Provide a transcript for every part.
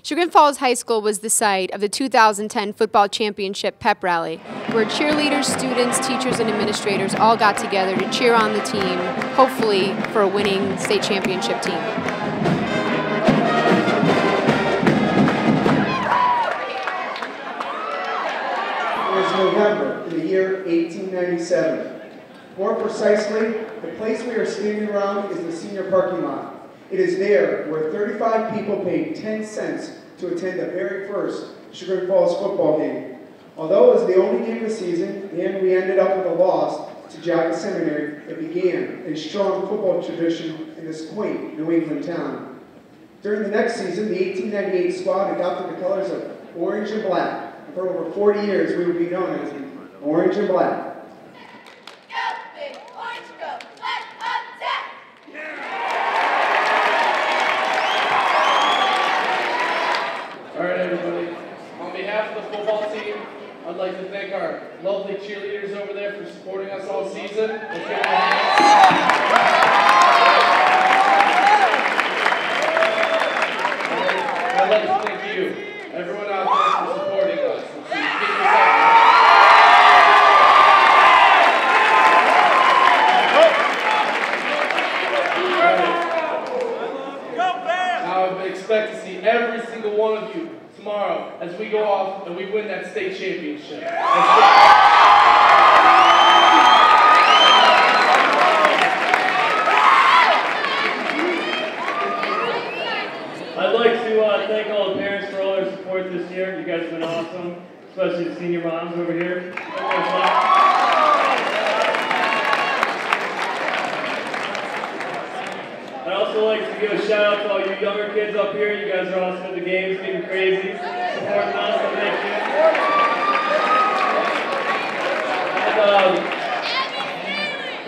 Chagrin Falls High School was the site of the 2010 Football Championship PEP Rally, where cheerleaders, students, teachers, and administrators all got together to cheer on the team, hopefully for a winning state championship team. It was November in the year 1897. More precisely, the place we are standing around is the senior parking lot. It is there where 35 people paid 10 cents to attend the very first Chagrin Falls football game. Although it was the only game of the season and we ended up with a loss to Jaga Seminary, it began a strong football tradition in this quaint New England town. During the next season, the 1898 squad adopted the colors of orange and black. And for over 40 years, we would be known as the Orange and Black. I'd like to thank our lovely cheerleaders over there for supporting us all season. I'd like to thank you, everyone out there, for supporting us. Now I expect to see every single one of you tomorrow as we go off and we win that state championship. I'd like to thank all the parents for all their support this year. You guys have been awesome, especially the senior moms over here. I'd also like to give a shout out to all you younger kids up here. You guys are awesome at the games, getting crazy, supporting us, so thank you. And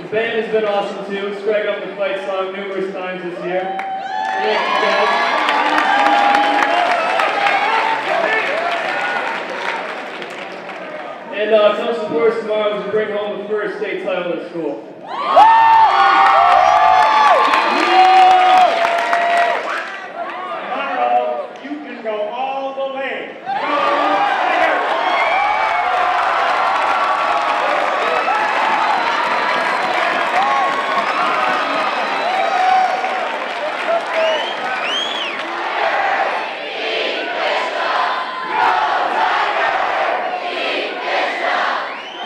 the band has been awesome too. Scrag up the fight song numerous times this year. So thank you guys. And tell supporters tomorrow to bring home the first state title at school.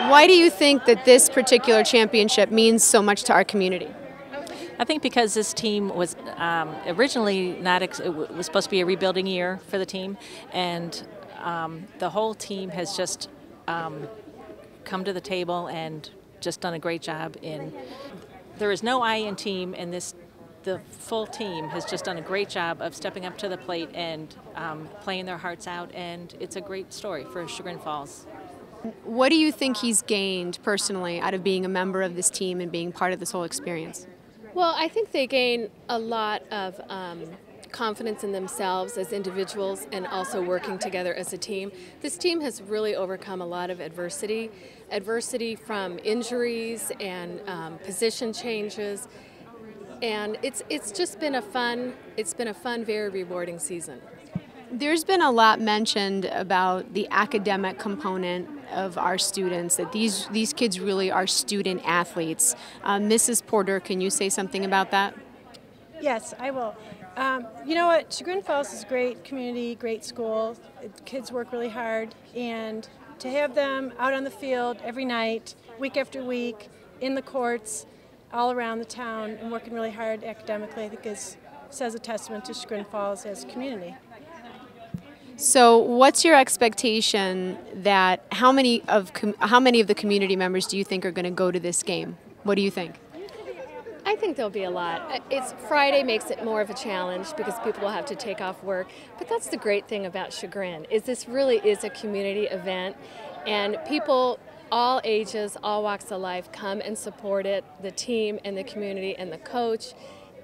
Why do you think that this particular championship means so much to our community? I think because this team was originally not, it was supposed to be a rebuilding year for the team, and the whole team has just come to the table and just done a great job. There is no I in team, and the full team has just done a great job of stepping up to the plate and playing their hearts out, and it's a great story for Chagrin Falls. What do you think he's gained personally out of being a member of this team and being part of this whole experience? Well, I think they gain a lot of confidence in themselves as individuals and also working together as a team. This team has really overcome a lot of adversity from injuries and position changes, and it's just been a fun, very rewarding season. There's been a lot mentioned about the academic component of our students, that these kids really are student athletes. Mrs. Porter, can you say something about that? Yes, I will. You know what, Chagrin Falls is a great community, great school. Kids work really hard, and to have them out on the field every night, week after week, in the courts, all around the town, and working really hard academically, I think says a testament to Chagrin Falls as a community. So what's your expectation that how many of the community members do you think are going to go to this game? What do you think? I think there'll be a lot. It's Friday makes it more of a challenge because people will have to take off work. But that's the great thing about Chagrin, is this really is a community event, and people all ages, all walks of life come and support it, the team and the community and the coach.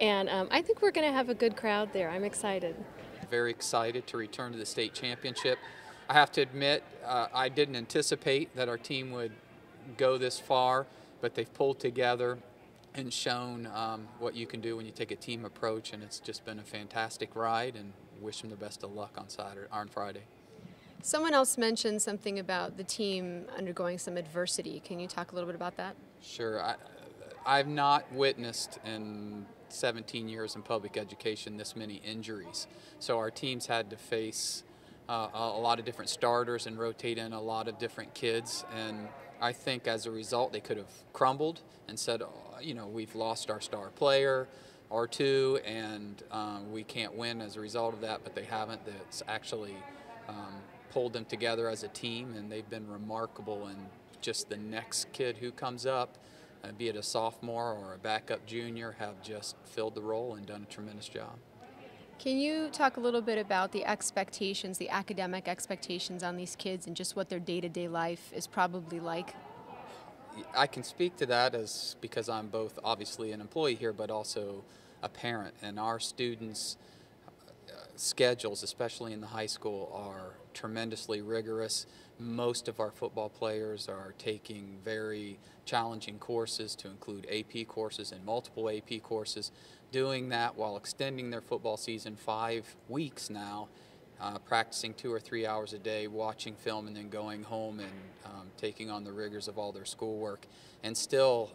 And I think we're going to have a good crowd there. I'm excited. Very excited to return to the state championship. I have to admit, I didn't anticipate that our team would go this far, but they've pulled together and shown what you can do when you take a team approach, and it's just been a fantastic ride, and wish them the best of luck on Friday. Someone else mentioned something about the team undergoing some adversity. Can you talk a little bit about that? Sure. I've not witnessed in 17 years in public education this many injuries. So our teams had to face a lot of different starters and rotate in a lot of different kids. And I think as a result, they could have crumbled and said, oh, you know, we've lost our star player or two, and we can't win as a result of that. But they haven't. That's actually pulled them together as a team, and they've been remarkable. And just the next kid who comes up, be it a sophomore or a backup junior, have just filled the role and done a tremendous job. Can you talk a little bit about the expectations, the academic expectations on these kids and just what their day-to-day life is probably like? I can speak to that because I'm both obviously an employee here but also a parent, and our students' schedules, especially in the high school, are tremendously rigorous. Most of our football players are taking very challenging courses to include AP courses and multiple AP courses, doing that while extending their football season 5 weeks now, practicing 2 or 3 hours a day, watching film, and then going home and taking on the rigors of all their schoolwork. And still,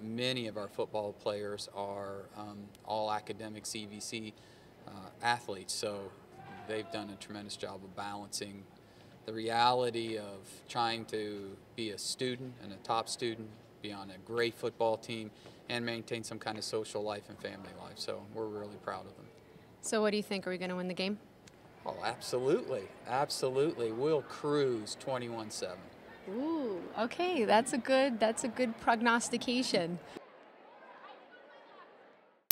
many of our football players are all academic CVC athletes, so they've done a tremendous job of balancing the reality of trying to be a student and a top student, be on a great football team, and maintain some kind of social life and family life. So we're really proud of them. So what do you think? Are we going to win the game? Oh, absolutely. Absolutely. We'll cruise 21-7. Ooh, okay. That's a good prognostication.